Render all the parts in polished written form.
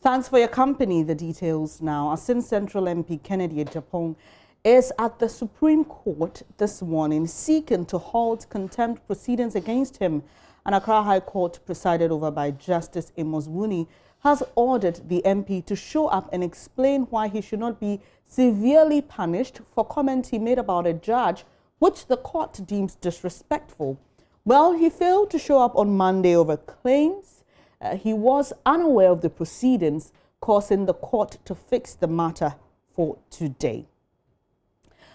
Thanks for your company. The details now. Asin Central MP Kennedy Ejapong is at the Supreme Court this morning seeking to halt contempt proceedings against him. And Accra High Court, presided over by Justice Amos Wuni, has ordered the MP to show up and explain why he should not be severely punished for comments he made about a judge, which the court deems disrespectful. Well, he failed to show up on Monday over claims he was unaware of the proceedings, causing the court to fix the matter for today.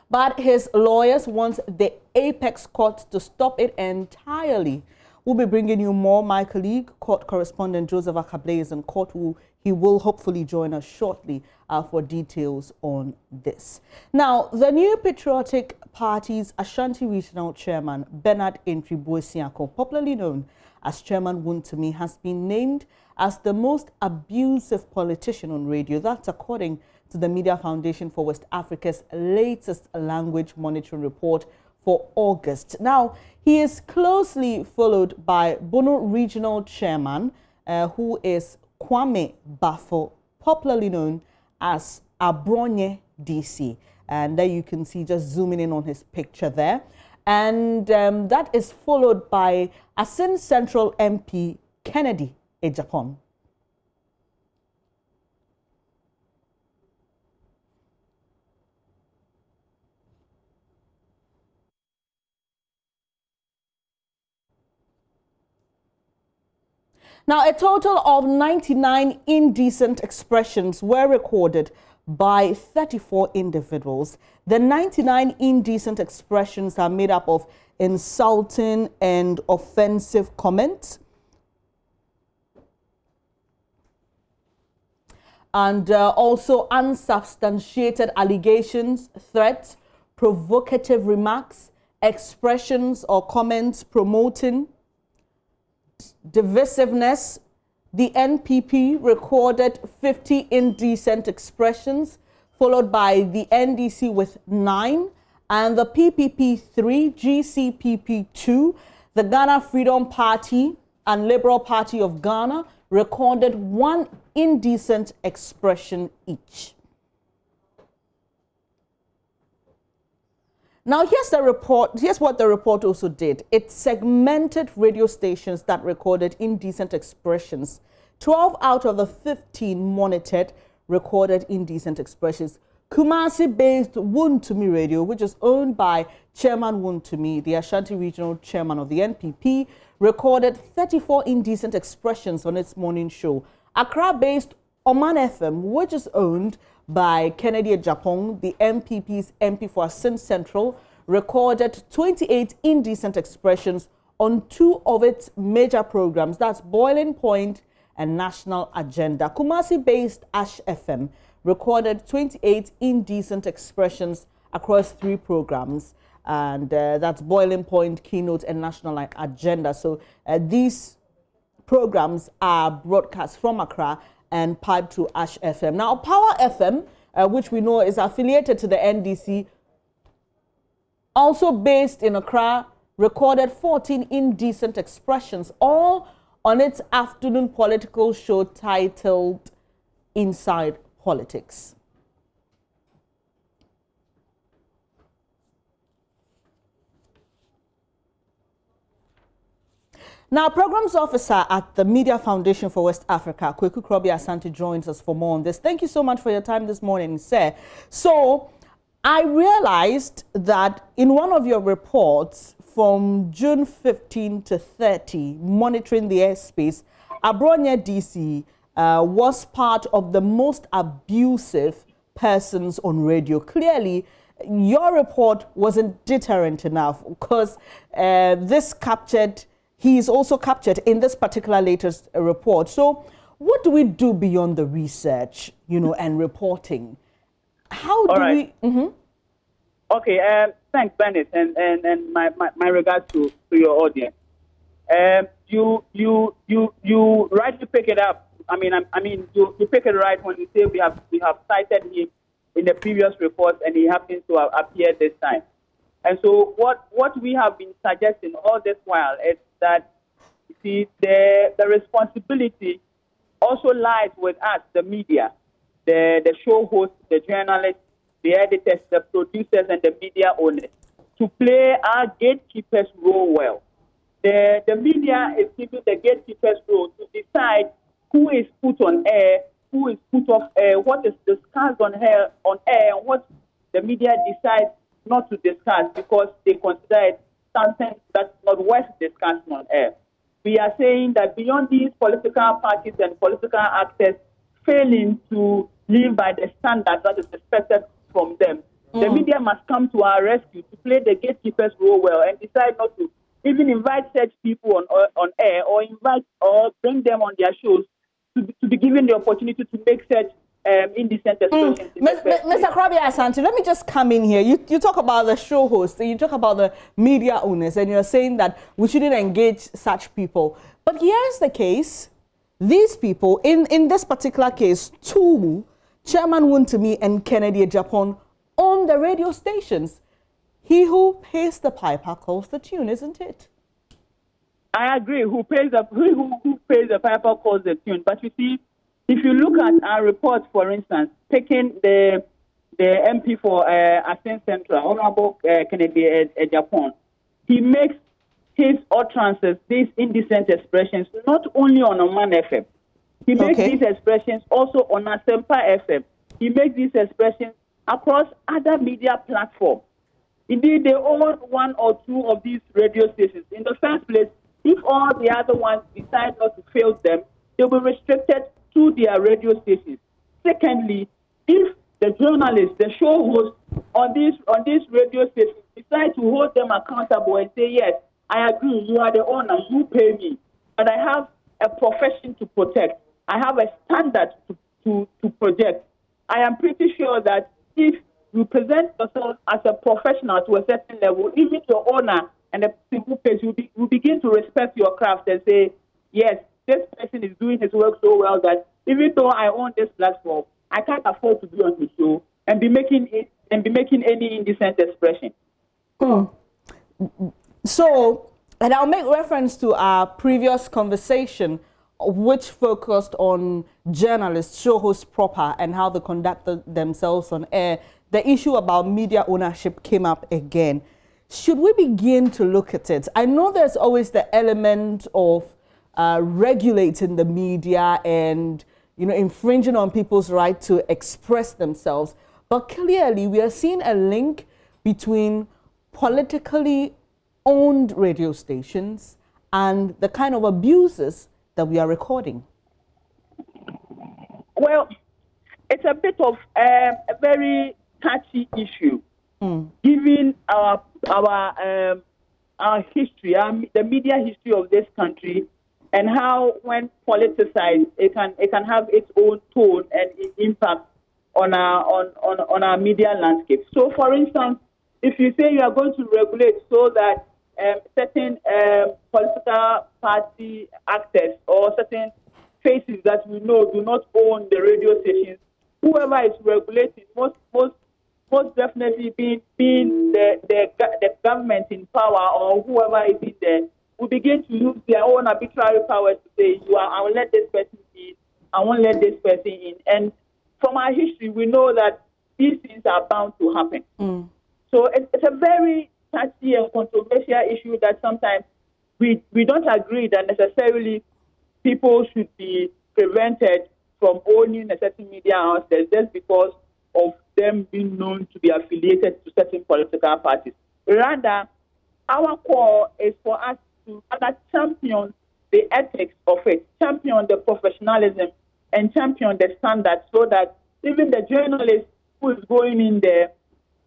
But his lawyers want the apex court to stop it entirely. We'll be bringing you more. My colleague, court correspondent Joseph Akabla, is in court. He will hopefully join us shortly for details on this. Now, the new Patriotic Party's Ashanti Regional Chairman, Bernard Entry-Boesiako, popularly known as Chairman Wontumi, has been named as the most abusive politician on radio. That's according to the Media Foundation for West Africa's latest language monitoring report for August. Now, he is closely followed by Bono Regional Chairman, who is Kwame Bafo, popularly known as Abronye DC. And there you can see, just zooming in on his picture there. And that is followed by Asin Central MP Kennedy Ejapong. Now, a total of 99 indecent expressions were recorded by 34 individuals. The 99 indecent expressions are made up of insulting and offensive comments, and also unsubstantiated allegations, threats, provocative remarks, expressions or comments promoting divisiveness. The NPP recorded 50 indecent expressions, followed by the NDC with 9, and the PPP 3, GCPP 2, the Ghana Freedom Party and Liberal Party of Ghana recorded 1 indecent expression each. Now, here's the report. Here's what the report also did. It segmented radio stations that recorded indecent expressions. 12 out of the 15 monitored recorded indecent expressions. Kumasi-based Wontumi Radio, which is owned by Chairman Wontumi, the Ashanti Regional Chairman of the NPP, recorded 34 indecent expressions on its morning show. Accra-based Oman FM, which is owned by Kennedy Ejapong, the MPP's MP for Asin Central, recorded 28 indecent expressions on 2 of its major programs. That's Boiling Point and National Agenda. Kumasi-based Ash FM recorded 28 indecent expressions across 3 programs, and that's Boiling Point, Keynote, and National Agenda. So these programs are broadcast from Accra and piped to Ash FM. Now, Power FM, which we know is affiliated to the NDC, also based in Accra, recorded 14 indecent expressions, all on its afternoon political show titled Inside Politics. Now, Programs Officer at the Media Foundation for West Africa, Kweku Krobi Asante, joins us for more on this. Thank you so much for your time this morning, sir. So, I realized that in one of your reports from June 15 to 30, monitoring the airspace, Abronye DC was part of the most abusive persons on radio. Clearly, your report wasn't deterrent enough because he is also captured in this particular latest report. So what do we do beyond the research, and reporting? How do we... Okay, thanks, Bennett, and my regards to your audience. You rightly pick it up. You pick it right when you say we have cited him in the previous reports, and he happens to have appeared this time. And so what we have been suggesting all this while is that, you see, the responsibility also lies with us, the media, the show hosts, the journalists, the editors, the producers, and the media owners, to play our gatekeepers' role well. The media is given the gatekeepers' role to decide who is put on air, who is put off air, what is discussed on air, and what the media decides not to discuss because they consider it something that's not worth discussing on air. We are saying that beyond these political parties and political actors failing to live by the standard that is expected from them, the media must come to our rescue to play the gatekeepers' role well and decide not to even invite such people on air or invite or bring them on their shows to be given the opportunity to make such indecent expressions. Mr. Krabby Asante, let me just come in here. You talk about the show hosts, you talk about the media owners, and you're saying that we shouldn't engage such people. But here's the case. These people, in this particular case, two, Chairman Wontumi and Kennedy Japan, on the radio stations. He who pays the piper calls the tune, isn't it? I agree. Who pays the piper calls the tune. But you see, if you look at our report, for instance, taking the MP for Ascent Central, Honorable Kennedy Japan, he makes his utterances, these indecent expressions, not only on Oman FM. He makes these expressions also on Asempa FM. He makes these expressions across other media platforms. Indeed, they own one or two of these radio stations. In the first place, if all the other ones decide not to fail them, they will be restricted to their radio stations. Secondly, if the journalists, the show hosts on these radio stations decide to hold them accountable and say, yes, I agree, you are the owner, you pay me, but I have a profession to protect, I have a standard to project, I am pretty sure that if you present yourself as a professional to a certain level, even your owner and the people pays will begin to respect your craft and say, yes, this person is doing his work so well that even though I own this platform, I can't afford to be on the show and be making any indecent expression. So, and I'll make reference to our previous conversation, which focused on journalists, show hosts proper, and how they conduct themselves on air. The issue about media ownership came up again. Should we begin to look at it? I know there's always the element of regulating the media and infringing on people's right to express themselves, but clearly we are seeing a link between politically owned radio stations and the kind of abuses that we are recording. Well, it's a bit of a very touchy issue, given our history, the media history of this country, and how, when politicized, it can have its own tone and impact on our media landscape. So, for instance, if you say you are going to regulate so that certain political party actors or certain faces that we know do not own the radio stations, whoever is regulating, most definitely being the government in power or whoever is in there, will begin to use their own arbitrary powers to say, I will let this person in, I won't let this person in. And from our history, we know that these things are bound to happen. So it's a very touchy and controversial issue that sometimes we don't agree that necessarily people should be prevented from owning a certain media outlets just because of them being known to be affiliated to certain political parties. Rather, our core is for us to champion the ethics of it, champion the professionalism, and champion the standards so that even the journalist who is going in there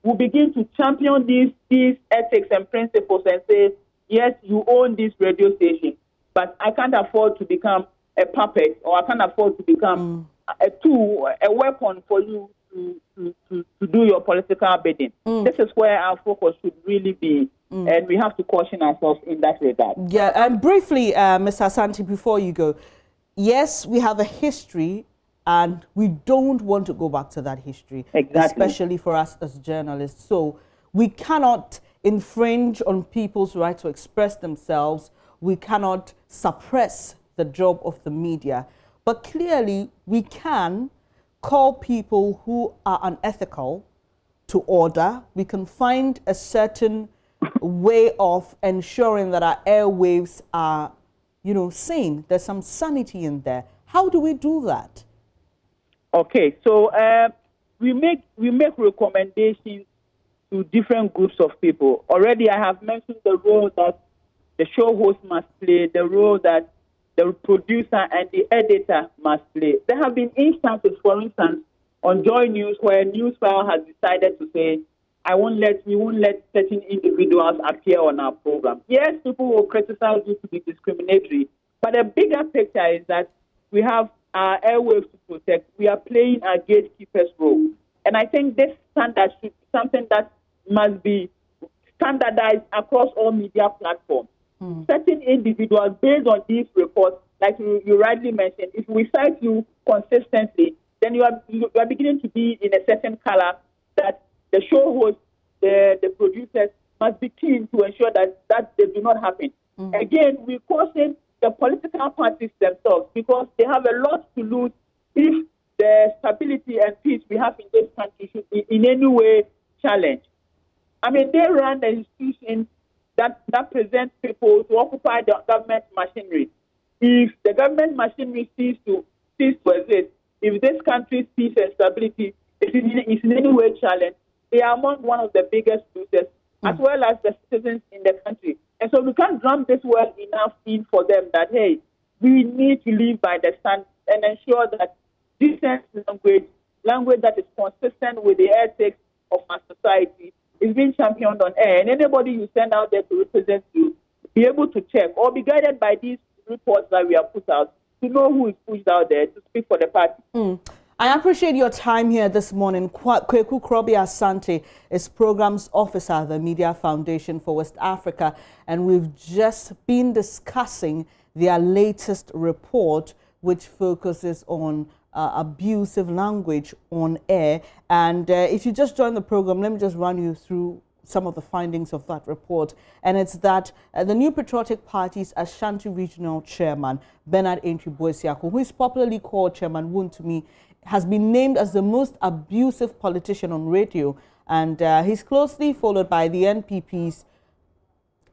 will begin to champion these ethics and principles and say, yes, you own this radio station, but I can't afford to become a puppet, or I can't afford to become a tool, a weapon for you to do your political bidding. This is where our focus should really be, and we have to caution ourselves in that regard. Yeah, and briefly, Mr. Asante, before you go, yes, we have a history, and we don't want to go back to that history, especially for us as journalists. So we cannot infringe on people's right to express themselves. We cannot suppress the job of the media. But clearly, we can call people who are unethical to order. We can find a certain way of ensuring that our airwaves are, you know, sane. There's some sanity in there. How do we do that? Okay, so we make recommendations to different groups of people. Already I have mentioned the role that the show host must play, the role that the producer and the editor must play. There have been instances, for instance, on Joy News where a news file has decided to say, we won't let certain individuals appear on our program. Yes, people will criticize you to be discriminatory, but the bigger picture is that we have our airwaves to protect. We are playing our gatekeeper's role. And I think this standard should be something that must be standardized across all media platforms. Certain individuals, based on these reports, like you rightly mentioned, if we cite you consistently, then you are beginning to be in a certain color that the show hosts, the producers must be keen to ensure that they do not happen. Again, we caution the political parties themselves because they have a lot to lose if the stability and peace we have in this country should be in any way challenged. I mean, they run the institution that presents people to occupy the government machinery. If the government machinery ceases to exist, if this country's peace and stability is in any way challenged, they are among one of the biggest losers, as well as the citizens in the country. And so we can't drum this well enough in for them that, hey, we need to live by the standards and ensure that decent language that is consistent with the ethics of our society, is being championed on air. And anybody you send out there to represent you, be able to check or be guided by these reports that we have put out to know who is pushed out there to speak for the party. I appreciate your time here this morning. Kweku Krobi Asante is Programs Officer at the Media Foundation for West Africa, and we've just been discussing their latest report, which focuses on abusive language on air. And if you just joined the program, let me just run you through some of the findings of that report. And it's that the New Patriotic Party's Ashanti Regional Chairman, Bernard Entry Boisiako, who is popularly called Chairman Wontumi, has been named as the most abusive politician on radio. And he's closely followed by the NPP's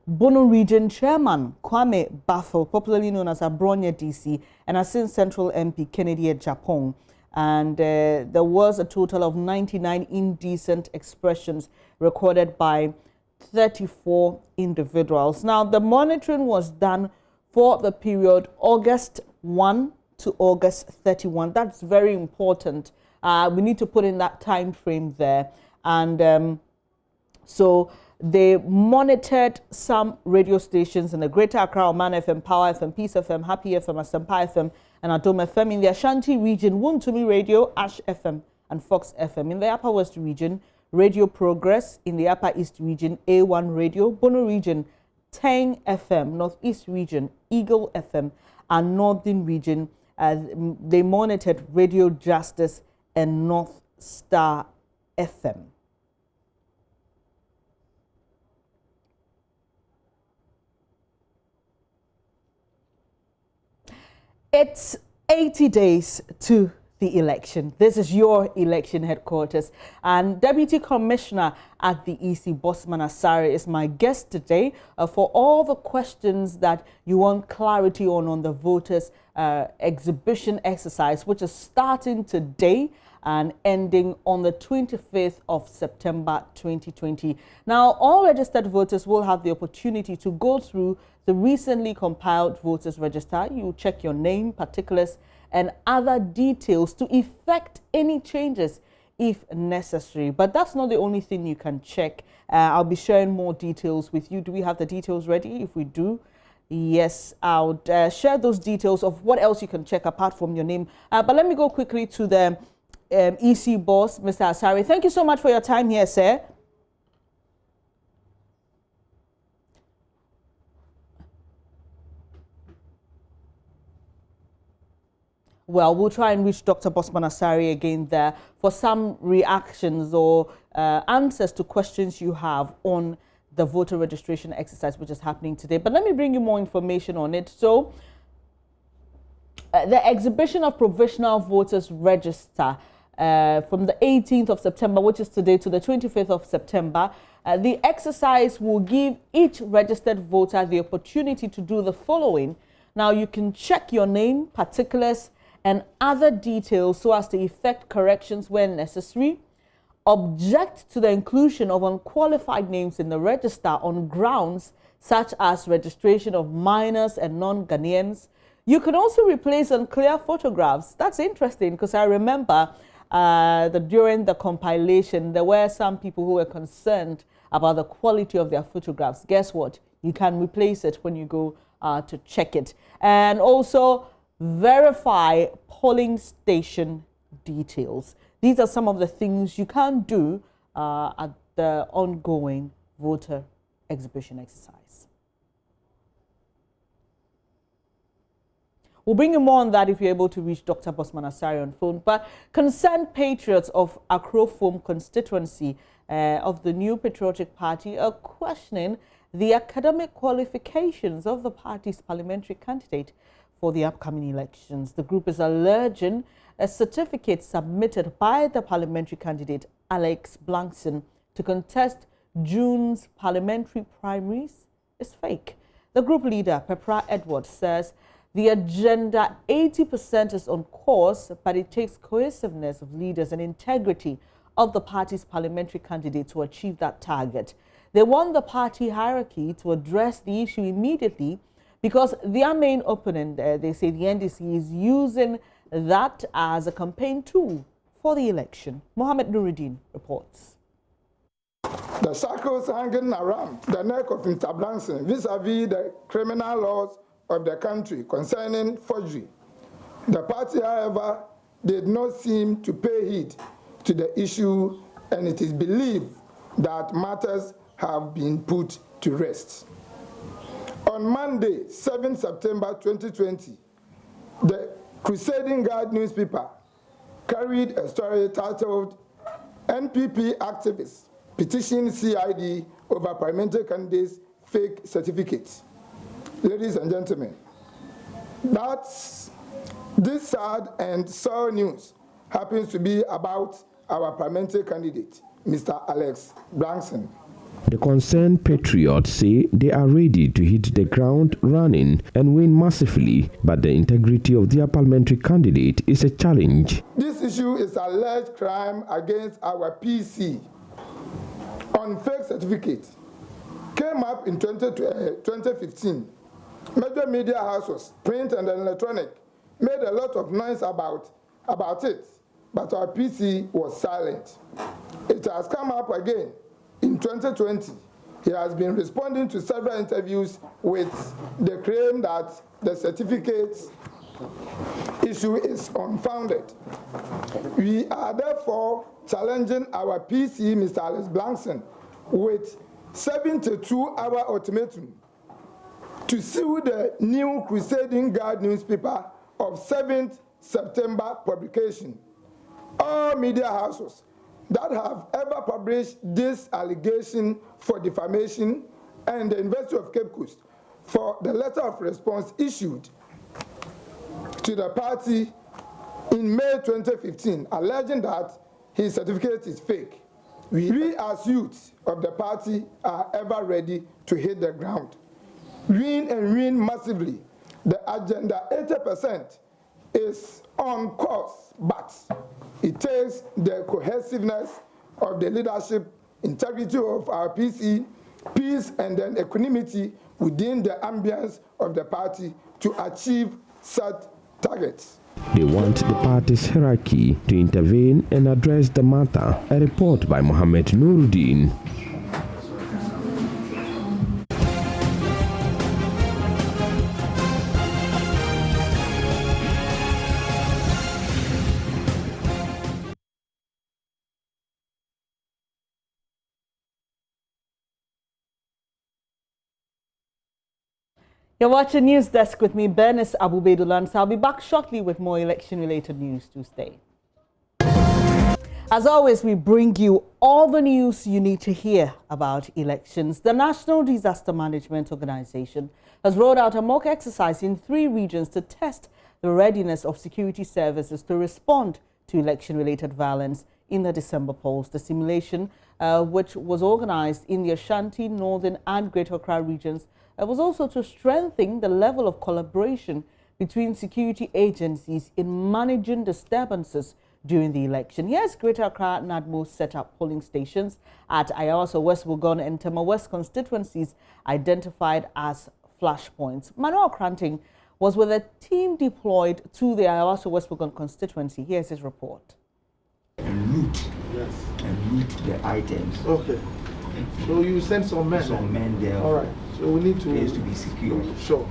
Bono Region Chairman, Kwame Baffo, popularly known as Abronya DC, and Asin Central MP Kennedy Japong. And there was a total of 99 indecent expressions recorded by 34 individuals. Now, the monitoring was done for the period August 1 to August 31. That's very important. We need to put in that time frame there. And so they monitored some radio stations in the Greater Accra, Oman FM, Power FM, Peace FM, Happy FM, Asempa FM, and Adom FM. In the Ashanti region, Wontumi Radio, Ash FM, and Fox FM. In the Upper West region, Radio Progress. In the Upper East region, A1 Radio. Bono region, Tang FM. Northeast region, Eagle FM. And Northern region, they monitored Radio Justice and North Star FM. It's 80 days to the election. This is your election headquarters. And Deputy Commissioner at the EC, Bosman Asare, is my guest today for all the questions that you want clarity on the voters' exhibition exercise, which is starting today and ending on the 25th of September 2020. Now, all registered voters will have the opportunity to go through the recently compiled voters register. You check your name, particulars, and other details to effect any changes if necessary. But that's not the only thing you can check. I'll be sharing more details with you. Do we have the details ready? If we do, yes, I'll share those details of what else you can check apart from your name. But let me go quickly to the EC boss, Mr. Asare. Thank you so much for your time here, sir. Well, we'll try and reach Dr. Bosman Asare again there for some reactions or answers to questions you have on the voter registration exercise which is happening today. But let me bring you more information on it. So, the exhibition of provisional voters register from the 18th of September, which is today, to the 25th of September. The exercise will give each registered voter the opportunity to do the following. Now, you can check your name, particulars, and other details so as to effect corrections when necessary, object to the inclusion of unqualified names in the register on grounds such as registration of minors and non-Ghanaians. You can also replace unclear photographs. That's interesting, because I remember that during the compilation, there were some people who were concerned about the quality of their photographs. Guess what? You can replace it when you go to check it. And also verify polling station details. These are some of the things you can do at the ongoing voter exhibition exercise. We'll bring you more on that if you're able to reach Dr. Bosman Asari on phone. But concerned patriots of Akrofom constituency of the New Patriotic Party are questioning the academic qualifications of the party's parliamentary candidate for the upcoming elections. The group is alleging a certificate submitted by the parliamentary candidate Alex Blankson to contest June's parliamentary primaries is fake. The group leader, Pepra Edward, says the agenda 80% is on course, but it takes cohesiveness of leaders and integrity of the party's parliamentary candidate to achieve that target. They want the party hierarchy to address the issue immediately because their main opponent, they say the NDC, is using that as a campaign tool for the election. Mohammed Nuruddin reports. The shackles hanging around the neck of Mr. Blankson vis-a-vis the criminal laws of the country concerning forgery. The party, however, did not seem to pay heed to the issue, and it is believed that matters have been put to rest. On Monday, 7 September 2020, the Crusading Guard newspaper carried a story titled "NPP Activists Petition CID over Parliamentary Candidates' Fake Certificates." Ladies and gentlemen, this sad and sour news happens to be about our parliamentary candidate, Mr. Alex Blankson. The concerned patriots say they are ready to hit the ground running and win massively, but the integrity of their parliamentary candidate is a challenge. This issue is alleged crime against our PC on fake certificates. Came up in 2015. Major media houses, print and electronic, made a lot of noise about it, but our PC was silent. It has come up again in 2020. He has been responding to several interviews with the claim that the certificates issue is unfounded. We are therefore challenging our PC, Mr. Alex Blankson, with 72-hour ultimatum to sue the New Crusading Guard newspaper of 7th September publication. All media houses that have ever published this allegation for defamation and the University of Cape Coast for the letter of response issued to the party in May 2015, alleging that his certificate is fake. We as youths of the party are ever ready to hit the ground. Win and win massively. The agenda 80% is on course, but it takes the cohesiveness of the leadership, integrity of our PC, peace and then equanimity within the ambience of the party to achieve such targets. They want the party's hierarchy to intervene and address the matter. A report by Mohammed Nuruddin. You're watching News Desk with me, Bernice Abubedulan. So I'll be back shortly with more election-related news to stay. As always, we bring you all the news you need to hear about elections. The National Disaster Management Organization has rolled out a mock exercise in 3 regions to test the readiness of security services to respond to election-related violence in the December polls. The simulation, which was organized in the Ashanti, Northern and Greater Accra regions, was also to strengthen the level of collaboration between security agencies in managing disturbances during the election. Here's Greater Accra NADMO set up polling stations at Ayawaso, West Wuogon and Tema West constituencies identified as flashpoints. Manuel Kranting was with a team deployed to the Ayawaso West Wuogon constituency. Here's his report. And loot. Yes. And loot the items. Okay. So you send some men. Some men there. All right. So we need to. Place to be secure. Sure.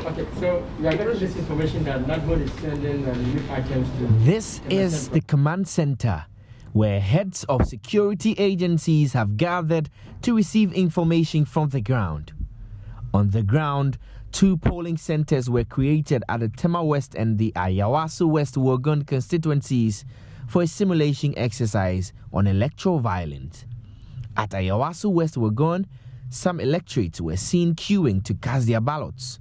Okay, so we are getting this information that NADMO is sending relief items to. This is the command center, where heads of security agencies have gathered to receive information from the ground. On the ground, 2 polling centers were created at the Tema West and the Ayawaso West Wuogon constituencies for a simulation exercise on electoral violence. At Ayawaso West Wuogon, some electorates were seen queuing to cast their ballots.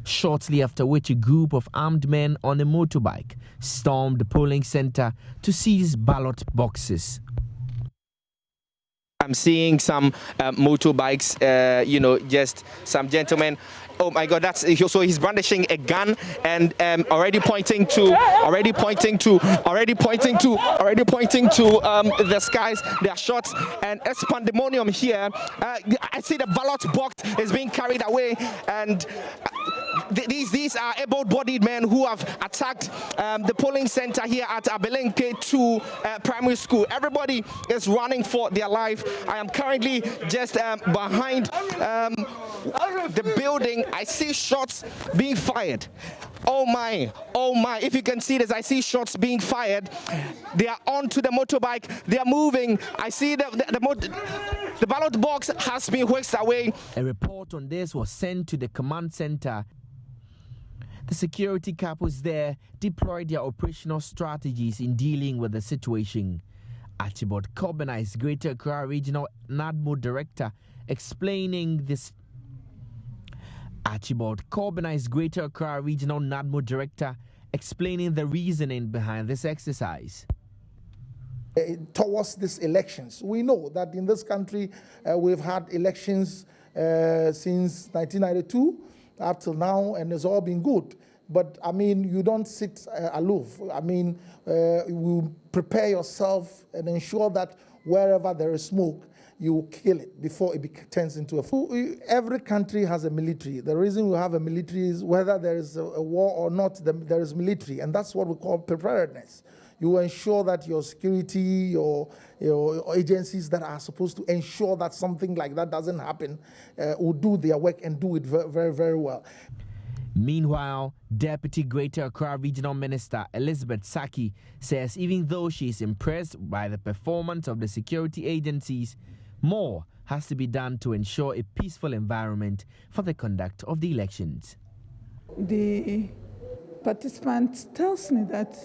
Shortly after which, a group of armed men on a motorbike stormed the polling center to seize ballot boxes. I'm seeing some motorbikes, just some gentlemen. Oh my God! So he's brandishing a gun and already pointing to the skies. There are shots and it's pandemonium here. I see the ballot box is being carried away, and these are able-bodied men who have attacked the polling center here at Abelenke 2 Primary School. Everybody is running for their life. I am currently just behind the building. I see shots being fired. Oh my, if you can see this, I see shots being fired. They are onto the motorbike, they are moving. I see the ballot box has been whisked away. A report on this was sent to the command center. The security capos there deployed their operational strategies in dealing with the situation. Archibald Kobena is Greater Accra Regional NADMO Director explaining this. Archibald Kobena is Greater Accra Regional NADMO Director explaining the reasoning behind this exercise. Towards these elections, we know that in this country we've had elections since 1992 up till now, and it's all been good. But I mean, you don't sit aloof. I mean, you prepare yourself and ensure that wherever there is smoke, you kill it before it turns into a food. Every country has a military. The reason we have a military is whether there is a war or not, there is military, and that's what we call preparedness. You ensure that your security, your agencies that are supposed to ensure that something like that doesn't happen will do their work and do it very, very well. Meanwhile, Deputy Greater Accra Regional Minister Elizabeth Saki says even though she is impressed by the performance of the security agencies, more has to be done to ensure a peaceful environment for the conduct of the elections. The participant tells me that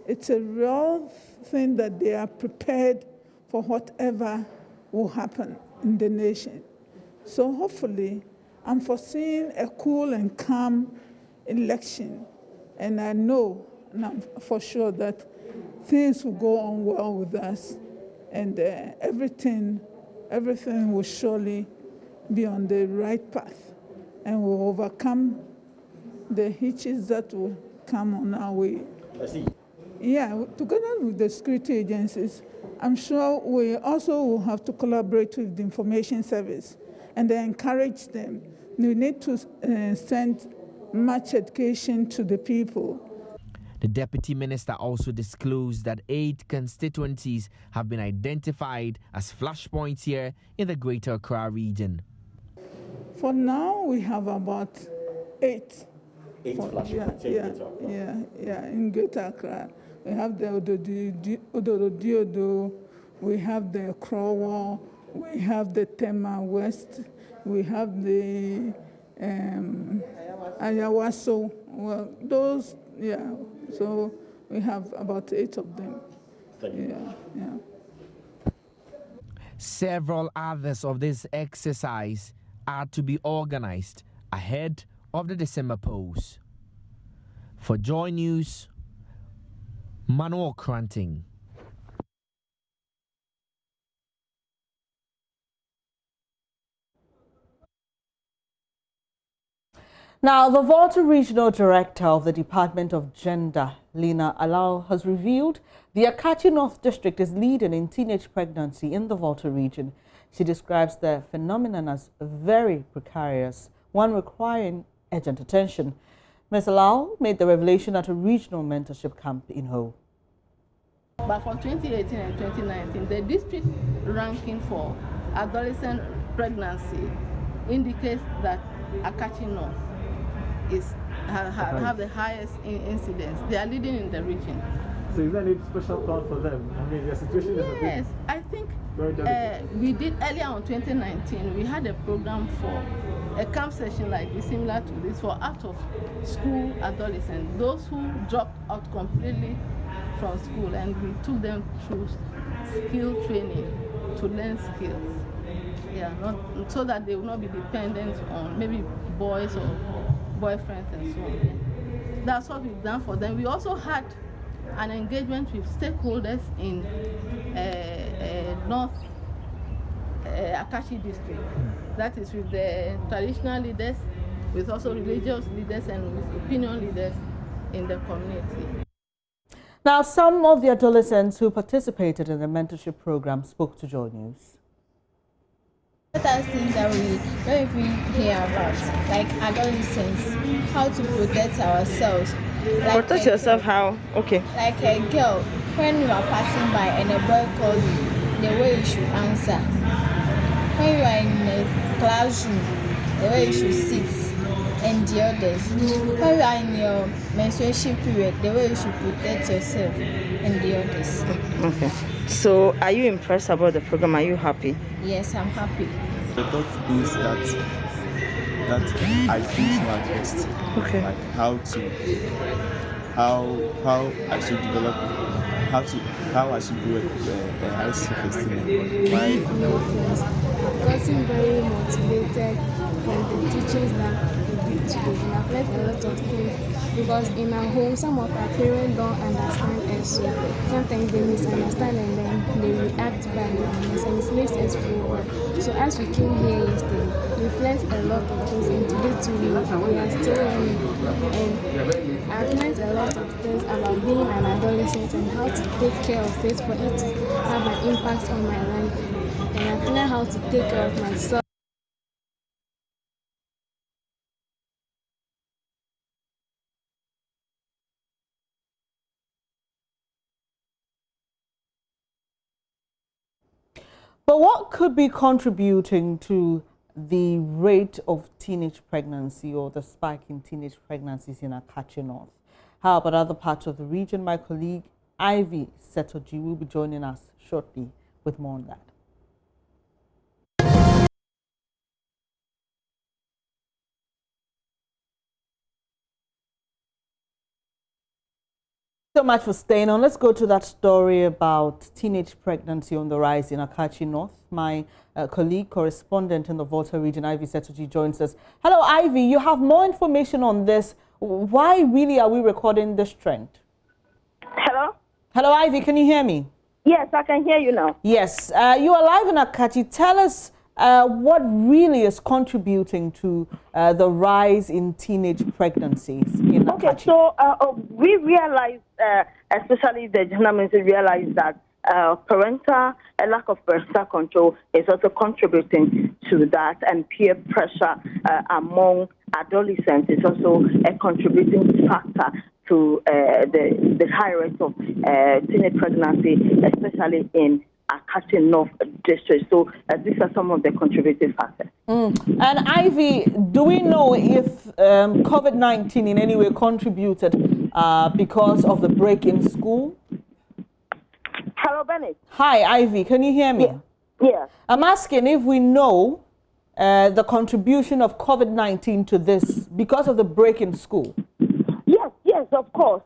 it's a real thing that they are prepared for whatever will happen in the nation. So hopefully, I'm foreseeing a cool and calm election, and I know for sure that things will go on well with us, and everything will surely be on the right path, and we'll overcome the hitches that will come on our way. I see. Yeah, together with the security agencies, I'm sure we also will have to collaborate with the information service and encourage them. We need to send much education to the people. The Deputy Minister also disclosed that 8 constituencies have been identified as flashpoints here in the Greater Accra region. For now, we have about 8. 8 flashpoints. In Greater Accra. We have the Ododiodo, we have the Crowell, we have the Tema West, we have the Ayawaso. Well, those, so we have about 8 of them. Thank you. Several others of this exercise are to be organized ahead of the December polls. For Joy News, Manuel Cranting. Now, the Volta Regional Director of the Department of Gender, Lena Alao, has revealed the Akatsi North District is leading in teenage pregnancy in the Volta region. She describes the phenomenon as very precarious, one requiring urgent attention. Ms. Alao made the revelation at a regional mentorship camp in Ho. But for 2018 and 2019, the district ranking for adolescent pregnancy indicates that Akatsi North have the highest incidence. They are leading in the region. So is there any special plan for them? I mean, their situation is a bit... Yes, I think we did earlier on 2019, we had a program for a camp session like this, similar to this, for out-of-school adolescents, those who dropped out completely from school, and we took them through skill training to learn skills. Yeah, so that they will not be dependent on maybe boys or boyfriends and so on. That's what we've done for them. We also had an engagement with stakeholders in North Akatsi District. That is with the traditional leaders, with also religious leaders and with opinion leaders in the community. Now, some of the adolescents who participated in the mentorship program spoke to Joy News. What are things that we don't even hear about, like adolescents, how to protect ourselves. Like protect yourself how? Okay. Like a girl, when you are passing by and a boy calls you, the way you should answer. When you are in a classroom, the way you should sit, and the others. When you are in your menstruation period, the way you should protect yourself and the others. Okay. So, are you impressed about the program? Are you happy? Yes, I'm happy. The thought is that I think to address, okay, like how I should develop, how I should do a high self-esteem. I've gotten very motivated from the teachers that we did today, and I've learned a lot of things. Because in my home, some of our parents don't understand us, so sometimes they misunderstand and then they react badly on us, and it makes us feel well. So as we came here yesterday, we've learned a lot of things, and today too we are still learning. And I've learned a lot of things about being an adolescent and how to take care of it for it to have an impact on my life. And I've learned how to take care of myself. But what could be contributing to the rate of teenage pregnancy or the spike in teenage pregnancies in Akatsi North? How about other parts of the region? My colleague Ivy SETORDZI-V will be joining us shortly with more on that. So much for staying on. Let's go to that story about teenage pregnancy on the rise in Akatsi North. My colleague, correspondent in the Volta Region, Ivy SETORDZI-V, joins us. Hello, Ivy. You have more information on this. Why really are we recording this trend? Hello? Hello, Ivy. Can you hear me? Yes, I can hear you now. Yes. You are live in Akatsi. Tell us what really is contributing to the rise in teenage pregnancies in Akatsi. Okay, so we realized, especially the journalists realized that a lack of parental control is also contributing to that, and peer pressure among adolescents is also a contributing factor to the high rate of teenage pregnancy, especially in Akatsi North District. So these are some of the contributing factors. And Ivy, do we know if COVID-19 in any way contributed because of the break in school? Hello, Bennett. Hi, Ivy. Can you hear me? Yeah. I'm asking if we know the contribution of COVID-19 to this because of the break in school. Yes, of course.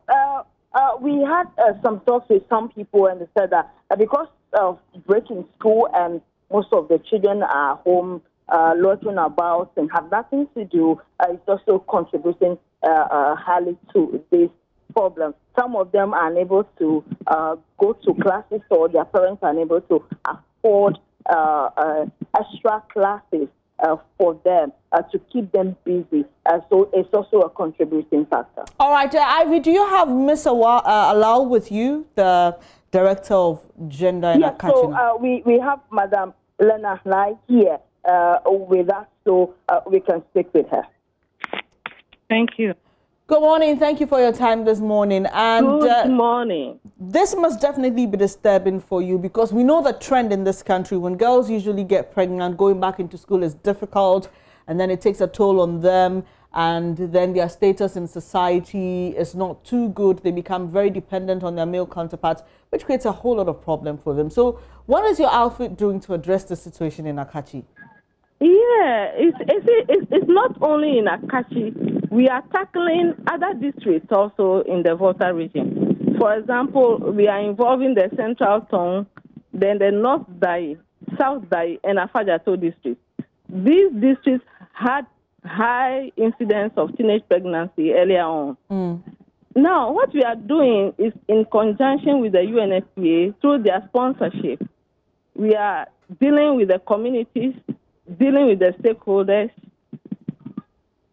We had some talks with some people, and they said that because of breaking school and most of the children are home loitering about and have nothing to do is also contributing highly to this problem. Some of them are unable to go to classes, or their parents are unable to afford extra classes for them to keep them busy. So it's also a contributing factor. All right, Ivy, do you have Ms. Alao with you, the Director of Gender in Akatsi? So we have Madam Lena Lai here with us, so we can speak with her. Thank you. Good morning. Thank you for your time this morning. And good morning. This must definitely be disturbing for you, because we know the trend in this country. When girls usually get pregnant, going back into school is difficult, and then it takes a toll on them, and then their status in society is not too good. They become very dependent on their male counterparts, which creates a whole lot of problem for them. So what is your outfit doing to address the situation in Akatsi? Yeah, it's not only in Akatsi. We are tackling other districts also in the Volta region. For example, we are involving the Central Tongue, then the North Dai, South Dai, and Afajato districts. These districts had high incidence of teenage pregnancy earlier on. Now, what we are doing is, in conjunction with the UNFPA, through their sponsorship, we are dealing with the communities, dealing with the stakeholders.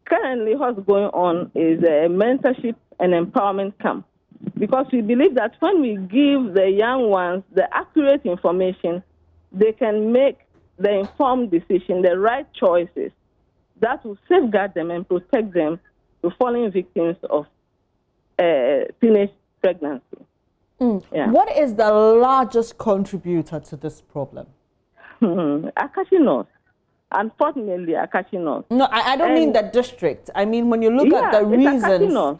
Currently, what's going on is a mentorship and empowerment camp, because we believe that when we give the young ones the accurate information, they can make the informed decision, the right choices that will safeguard them and protect them from falling victims of teenage pregnancy. Yeah. What is the largest contributor to this problem? Akatsi North. Unfortunately, Akatsi North. No, I don't mean the district. I mean, when you look at the reasons.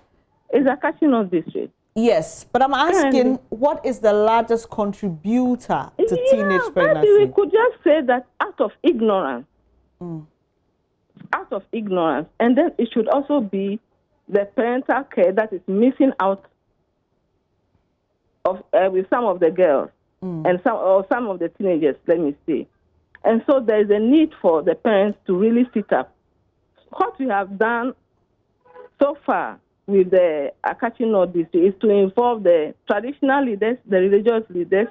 It's Akatsi North district. Yes, but I'm asking, what is the largest contributor to teenage pregnancy? Maybe we could just say that out of ignorance. Out of ignorance. And then it should also be the parental care that is missing out of with some of the girls and some of the teenagers, let me say. And so there is a need for the parents to really sit up. What we have done so far with the Akatsi North district is to involve the traditional leaders, the religious leaders,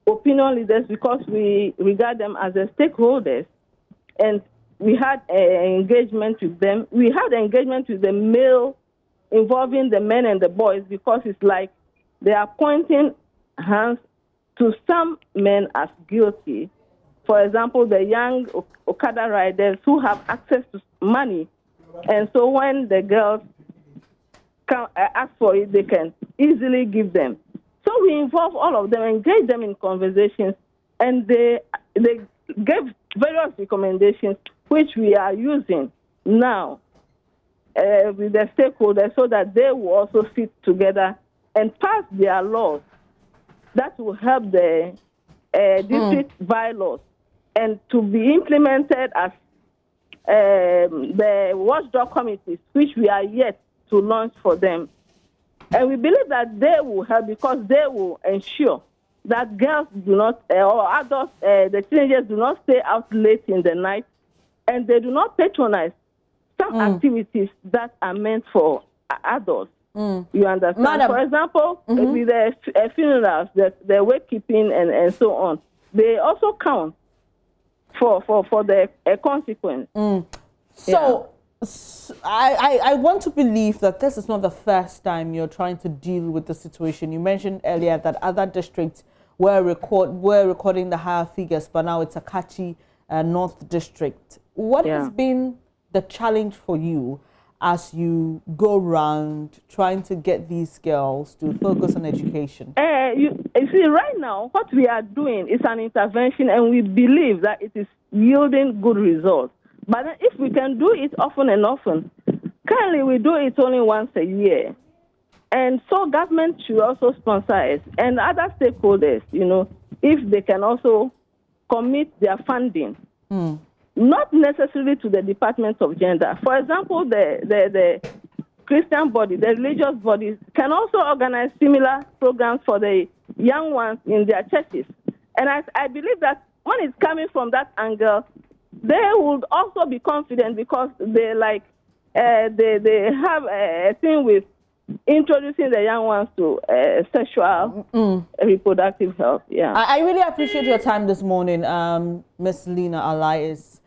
opinion leaders, because we regard them as the stakeholders. And we had engagement with them. We had engagement with the male, involving the men and the boys, because it's like they are pointing hands to some men as guilty. For example, the young Okada riders who have access to money. And so when the girls can ask for it, they can easily give them. So we involve all of them, engage them in conversations, and they gave various recommendations, which we are using now with the stakeholders, so that they will also sit together and pass their laws that will help the district bylaws and to be implemented as the watchdog committees, which we are yet to launch for them. And we believe that they will help, because they will ensure that girls do not, or adults, the teenagers do not stay out late in the night, and they do not patronize some activities that are meant for adults. You understand? Madam. For example, with the funerals, the wake keeping and so on, they also count for the consequence. So I want to believe that this is not the first time you're trying to deal with the situation. You mentioned earlier that other districts were recording the higher figures, but now it's Akatsi North District. What has been the challenge for you as you go around trying to get these girls to focus on education? You see, right now, what we are doing is an intervention, and we believe that it is yielding good results. But if we can do it often and often, currently we do it only once a year. And so government should also sponsor us, and other stakeholders, you know, if they can also commit their funding. Not necessarily to the Department of Gender. For example, the Christian body, the religious bodies can also organize similar programs for the young ones in their churches. And I believe that when it's coming from that angle, they would also be confident because they they have a thing with introducing the young ones to sexual reproductive health. Yeah. I really appreciate your time this morning. Ms. Lena Alai is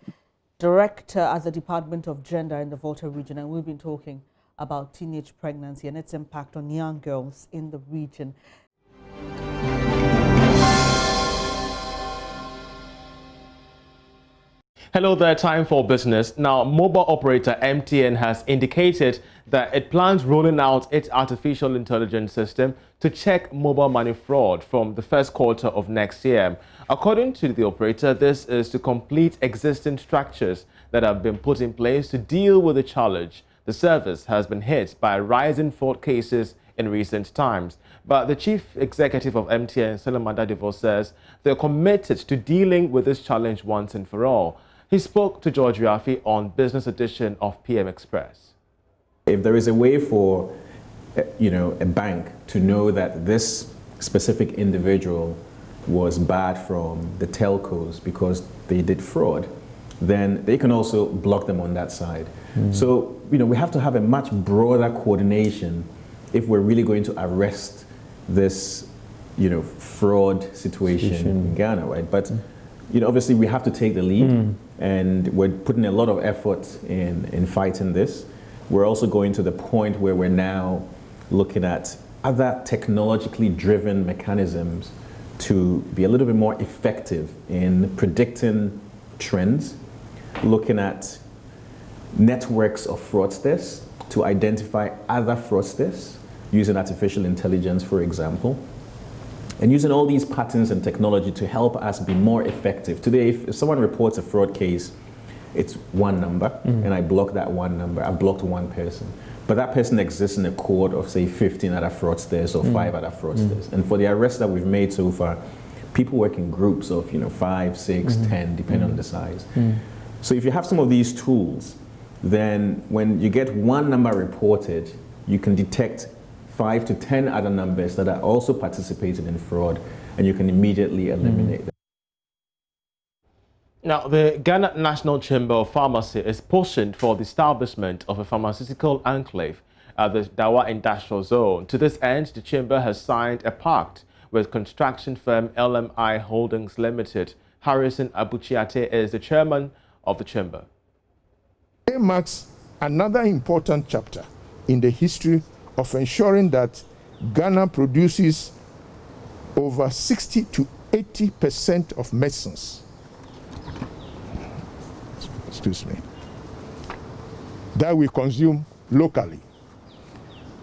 Director at the Department of Gender in the Volta Region, and we've been talking about teenage pregnancy and its impact on young girls in the region. Hello there, time for business. Now, mobile operator MTN has indicated that it plans rolling out its artificial intelligence system to check mobile money fraud from the first quarter of next year. According to the operator, this is to complete existing structures that have been put in place to deal with the challenge. The service has been hit by rising fraud cases in recent times. But the chief executive of MTN, Solomon Dadivo, says they're committed to dealing with this challenge once and for all. He spoke to George Riafi on Business Edition of PM Express. If there is a way for, a bank to know that this specific individual was barred from the telcos because they did fraud, then they can also block them on that side. So, we have to have a much broader coordination if we're really going to arrest this, fraud situation in Ghana, right? But, obviously we have to take the lead, and we're putting a lot of effort in fighting this. We're also going to the point where we're now looking at other technologically driven mechanisms to be a little bit more effective in predicting trends, looking at networks of fraudsters to identify other fraudsters using artificial intelligence, for example, and using all these patterns and technology to help us be more effective. Today, if someone reports a fraud case, it's one number, and I block that one number. I blocked one person. But that person exists in a cohort of, say, 15 other fraudsters or 5 other fraudsters. And for the arrests that we've made so far, people work in groups of 5, 6, 10, depending on the size. So if you have some of these tools, then when you get one number reported, you can detect 5 to 10 other numbers that are also participating in fraud, and you can immediately eliminate them. Now, the Ghana National Chamber of Pharmacy is pushing for the establishment of a pharmaceutical enclave at the Dawa Industrial Zone. To this end, the Chamber has signed a pact with construction firm LMI Holdings Limited. Harrison Abuchiate is the chairman of the Chamber. It marks another important chapter in the history of ensuring that Ghana produces over 60 to 80% of medicines, that we consume locally.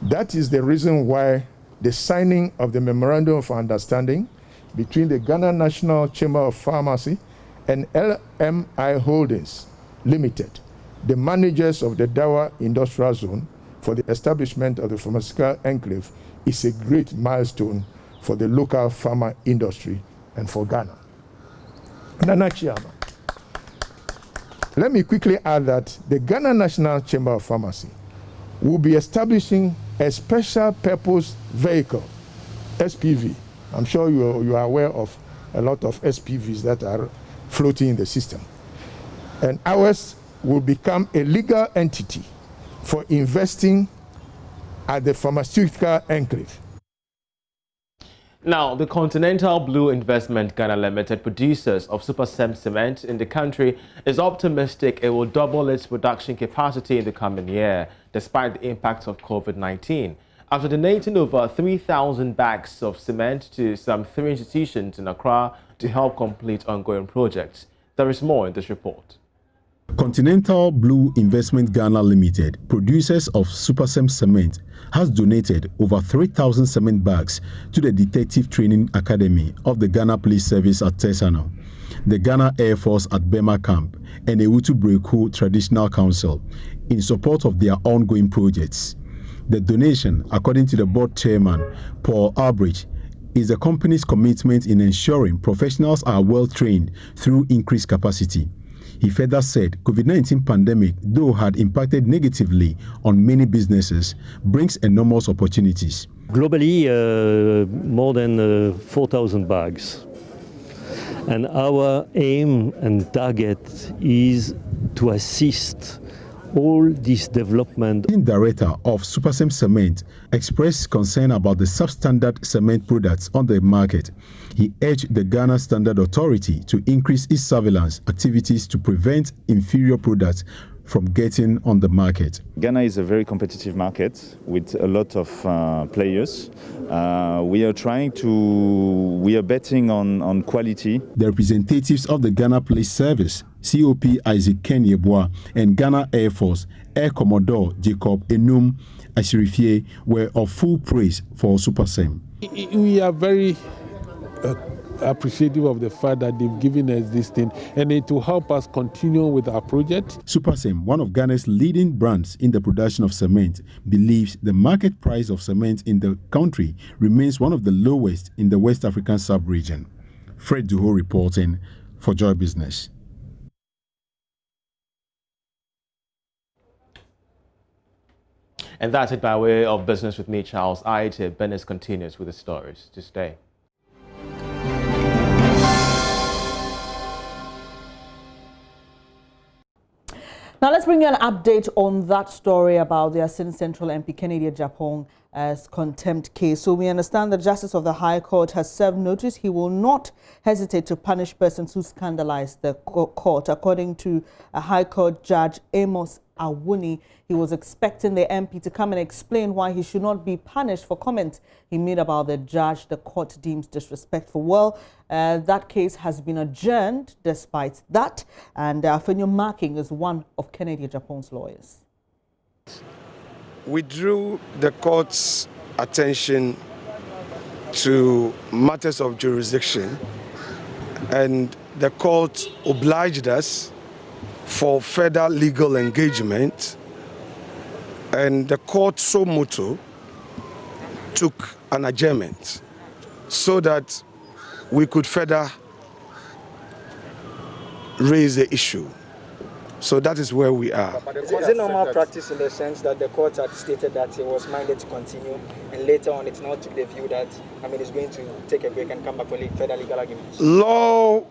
That is the reason why the signing of the Memorandum of Understanding between the Ghana National Chamber of Pharmacy and LMI Holdings Limited, the managers of the Dawa Industrial Zone, for the establishment of the pharmaceutical enclave is a great milestone for the local pharma industry and for Ghana. Nana Chiama. Let me quickly add that the Ghana National Chamber of Pharmacy will be establishing a special purpose vehicle, SPV. I'm sure you are aware of a lot of SPVs that are floating in the system. And ours will become a legal entity for investing at the pharmaceutical enclave. Now, the Continental Blue Investment Ghana Limited, producers of Super cement in the country, is optimistic it will double its production capacity in the coming year, despite the impact of COVID-19. After donating over 3,000 bags of cement to some 3 institutions in Accra to help complete ongoing projects. There is more in this report. Continental Blue Investment Ghana Limited, producers of Super cement, has donated over 3,000 cement bags to the Detective Training Academy of the Ghana Police Service at Tesano, the Ghana Air Force at Bema Camp, and the Utu Breku Traditional Council in support of their ongoing projects. The donation, according to the board chairman, Paul Albridge, is the company's commitment in ensuring professionals are well trained through increased capacity. He further said COVID-19 pandemic, though had impacted negatively on many businesses, brings enormous opportunities. Globally, more than 4,000 bags. And our aim and target is to assist all this development. The director of Supersem Cement expressed concern about the substandard cement products on the market. He urged the Ghana Standard Authority to increase its surveillance activities to prevent inferior products from getting on the market. Ghana is a very competitive market with a lot of players. We are betting on quality. The representatives of the Ghana Police Service, COP Isaac Kenyeboa, and Ghana Air Force Air Commodore Jacob Enum Ashirifie were of full praise for Supersem. We are very appreciative of the fact that they've given us this thing, and it will help us continue with our project. Supersem, one of Ghana's leading brands in the production of cement, believes the market price of cement in the country remains one of the lowest in the West African sub-region. Fred Duho reporting for Joy Business. And that's it by way of Business with me, Charles Aite. Business continues with the stories. To stay. Now let's bring you an update on that story about the Asin Central MP Kennedy Japan as contempt case. So we understand the Justice of the High Court has served notice. He will not hesitate to punish persons who scandalize the court. According to a High Court Judge Amos Awuni, he was expecting the MP to come and explain why he should not be punished for comments he made about the judge the court deems disrespectful. Well, that case has been adjourned despite that, and Afenyo Marking is one of Kennedy Japan's lawyers. We drew the court's attention to matters of jurisdiction, and the court obliged us for further legal engagement, and the court so motu took an adjournment so that we could further raise the issue. So that is where we are. But is it normal practice in the sense that the court had stated that it was minded to continue, and later on it's now took the view that it's going to take a break and come back for further legal arguments? Law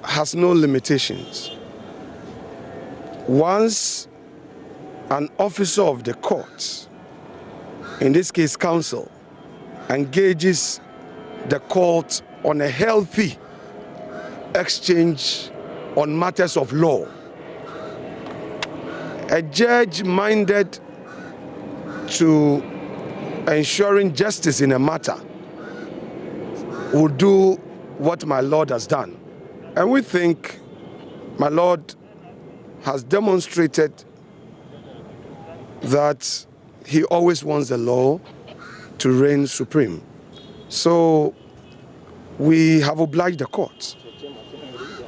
has no limitations. Once an officer of the court, in this case counsel, engages the court on a healthy exchange on matters of law, a judge minded to ensuring justice in a matter will do what my Lord has done. And we think my Lord has demonstrated that he always wants the law to reign supreme. So we have obliged the court,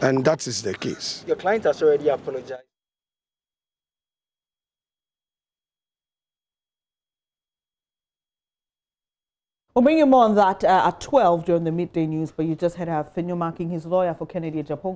and that is the case. Your client has already apologized. We'll bring you more on that at 12 during the midday news, but you just had Afenyo Marking, his lawyer for Kennedy Japan.